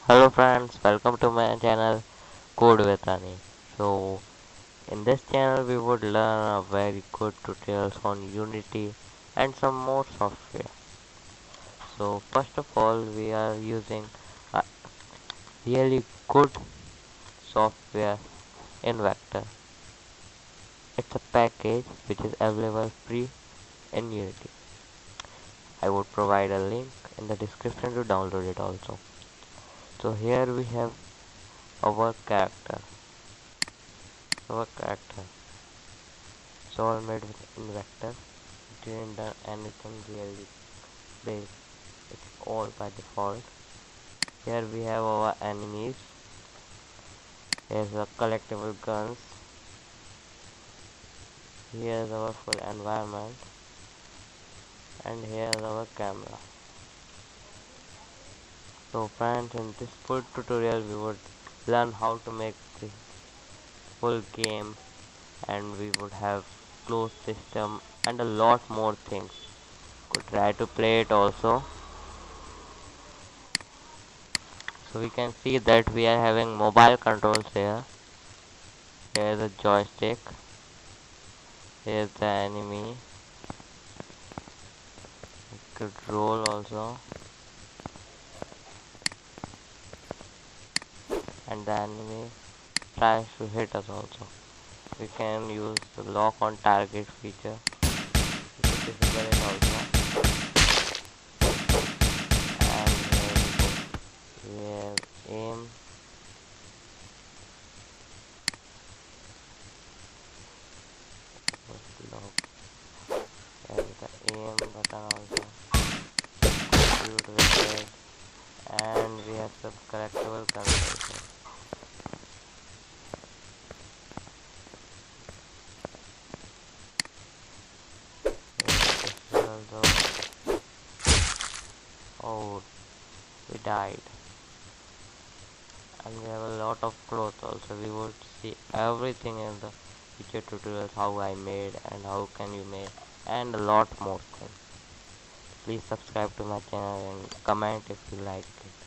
Hello friends, welcome to my channel Code with Ani. So in this channel we would learn a very good tutorials on Unity and some more software. So first of all we are using a really good software in Vector. It's a package which is available free in Unity. I would provide a link in the description to download it also. So here we have our character. Our character. It's all made with in Vector. Didn't done anything really big. It's all by default. Here we have our enemies. Here's the collectible guns. Here's our full environment. And here's our camera. So friends, in this full tutorial we would learn how to make the full game, and we would have closed system and a lot more things. Could try to play it also. So we can see that we are having mobile controls here. Here's a joystick. Here's the enemy. We could roll also. And the enemy tries to hit us also. We can use the lock on target feature. We could disable it also. And here we have aim. Lock. There's the aim button also. Shoot with it. And we have some collectible guns also. Also. Oh, we died. And we have a lot of clothes also. We would see everything in the future tutorials, how I made and how can you make, and a lot more things. Please subscribe to my channel and comment if you like it.